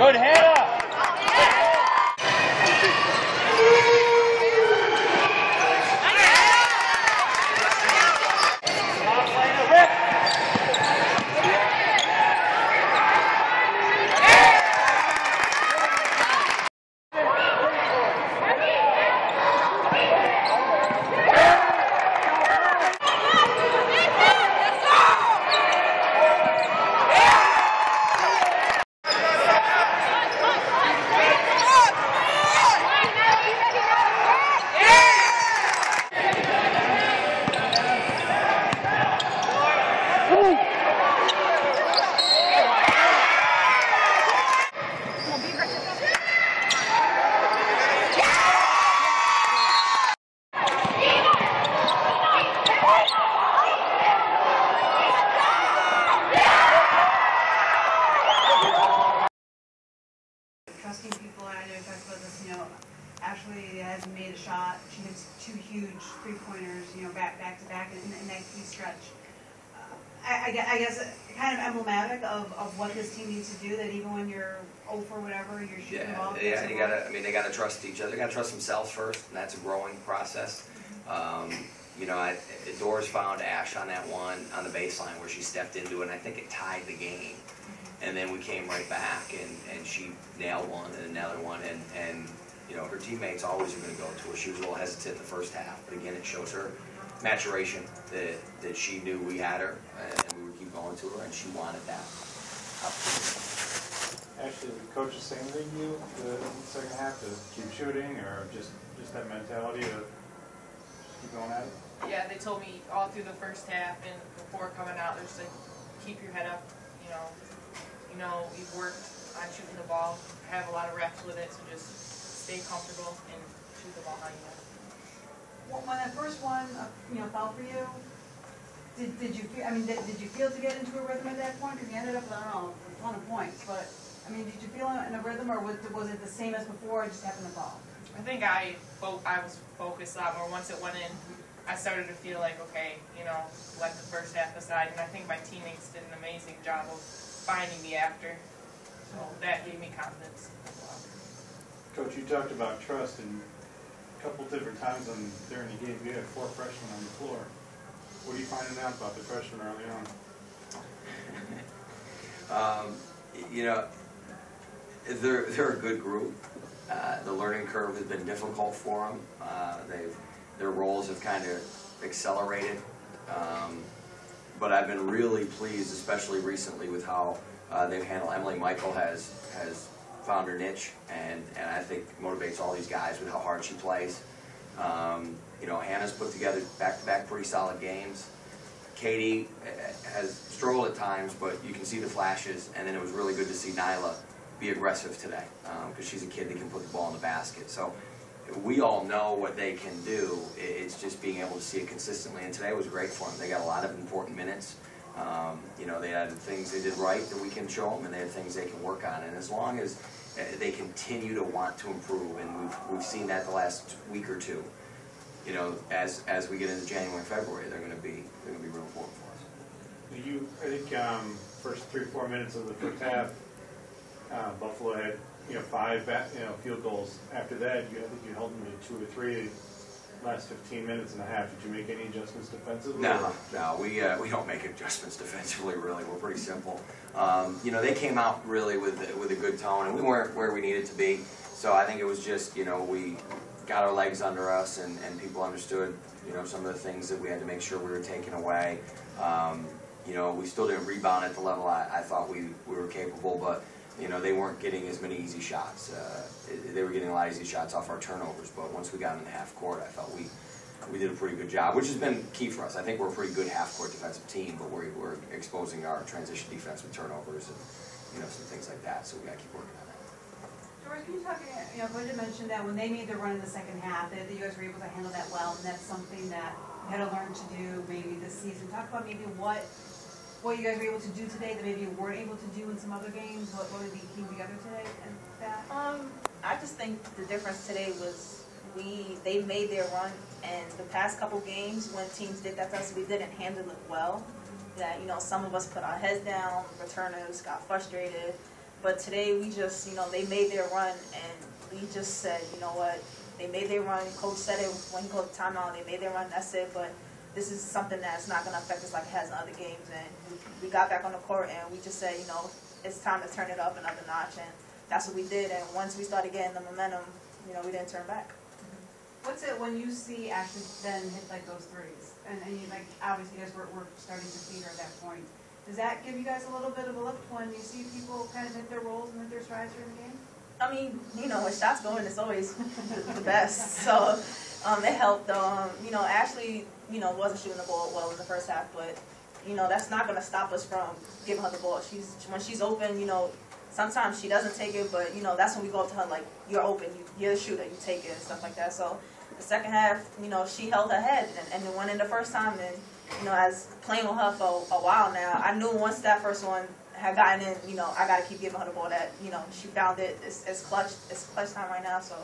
Good, Hannah! Trusting people, and I know we talked about this, Ashley has made a shot. She hits 2 huge three-pointers, back to back in that key stretch. I guess kind of emblematic of what this team needs to do, that even when you're 0 for whatever, you're shooting the ball. Yeah, they gotta trust each other. They gotta trust themselves first, and that's a growing process. Doors found Ash on that one on the baseline where she stepped into it, and I think it tied the game. And then we came right back, and she nailed one and another one, and her teammates always are going to go to her. She was a little hesitant the first half, but again, it shows her maturation that she knew we had her, and we would keep going to her, and she wanted that opportunity. Actually, the coach is saying to you the second half to keep shooting, or just that mentality to keep going at it? Yeah, they told me all through the first half and before coming out, they're just like, keep your head up, you've worked on shooting the ball, have a lot of reps with it, so just stay comfortable and shoot the ball how you know. Well, when that first one, fell for you, did you feel? Did you feel to get into a rhythm at that point? Because you ended up, I don't know, with a ton of points. But did you feel in a rhythm, or was it the same as before? It just happened to fall. I think I was focused a lot more. Once it went in, I started to feel like, okay, let the first half aside, and I think my teammates did an amazing job of finding me after, so that gave me confidence as well. Coach, you talked about trust, and a couple different times during the game you had 4 freshmen on the floor. What are you finding out about the freshmen early on? They're a good group. The learning curve has been difficult for them. Their roles have kind of accelerated. But I've been really pleased, especially recently, with how they've handled. Emily Michael has found her niche, and I think motivates all these guys with how hard she plays. Hannah's put together back-to-back pretty solid games. Katie has struggled at times, but you can see the flashes, and then it was really good to see Nyla be aggressive today, because she's a kid that can put the ball in the basket. So we all know what they can do. It's just being able to see it consistently, and today was great for them. They got a lot of important minutes. They had things they did right that we can show them, and they had things they can work on. And as long as they continue to want to improve, and we've seen that the last week or two, as we get into January and February, they're going to be real important for us. I think first 3-4 minutes of the first half, Buffalo had 5 field goals. After that, I think you held them to 2 or 3 last 15 minutes and a half. Did you make any adjustments defensively? No, we don't make adjustments defensively. Really, we're pretty simple. They came out really with a good tone, and we weren't where we needed to be. So I think it was just we got our legs under us, and people understood some of the things that we had to make sure we were taking away. We still didn't rebound at the level I thought we were capable, but they weren't getting as many easy shots. They were getting a lot of easy shots off our turnovers, but once we got in the half court, I felt we did a pretty good job, which has been key for us. I think we're a pretty good half court defensive team, but we're exposing our transition defense with turnovers and some things like that, so we got to keep working on that. George, can you talk, Bridget mentioned that when they made their run in the second half, that you guys were able to handle that well, and that's something that you had to learn to do maybe this season. Talk about maybe what you guys were able to do today that maybe you weren't able to do in some other games. What really came together today and that? I just think the difference today was they made their run, and the past couple games when teams did that to us, we didn't handle it well. That some of us put our heads down, returners got frustrated. But today we just, you know, they made their run, and we just said, you know what, they made their run. Coach said it when he called the timeout. They made their run. That's it. But this is something that's not going to affect us like it has in other games. And we got back on the court, and we just said, you know, it's time to turn it up another notch. And that's what we did. And once we started getting the momentum, you know, we didn't turn back. What's it when you see Ashley then hit like those threes, and you like obviously you guys were starting to feed her at that point. Does that give you guys a little bit of a lift when you see people kind of hit their roles and hit their strides during the game? I mean, you know, when shots go in, it's always the best. So it helped. You know, Ashley, you know, wasn't shooting the ball well in the first half, but you know, that's not going to stop us from giving her the ball. When she's open, you know, sometimes she doesn't take it, but you know, that's when we go up to her like, you're open, you're the shooter, you take it and stuff like that. So the second half, you know, she held her head and went in the first time. And you know, as playing with her for a while now, I knew once that first one had gotten in, you know, I got to keep giving her the ball. That, you know, she found it. It's clutch. It's clutch time right now. So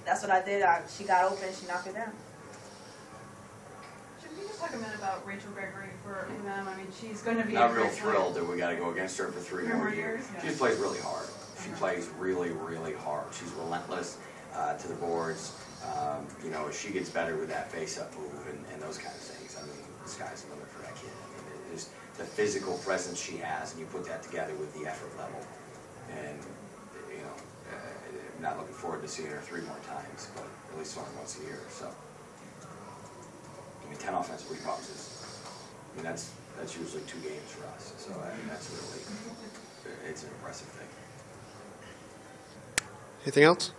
that's what I did. She got open. She knocked it down. Should we just talk a minute about Rachel Gregory for them? I mean, she's going to be Not real thrilled that we got to go against her for 3 more years. Yeah. She plays really hard. She plays really, really hard. She's relentless to the boards. You know, she gets better with that face-up move and those kind of things. I mean, the sky's the limit for that kid. I mean, it is the physical presence she has, and you put that together with the effort level. And, you know, I'm not looking forward to seeing her 3 more times, but at least once a year. So, I mean, 10 offensive rebounds is, I mean, that's usually 2 games for us. So, I mean, that's really, it's an impressive thing. Anything else?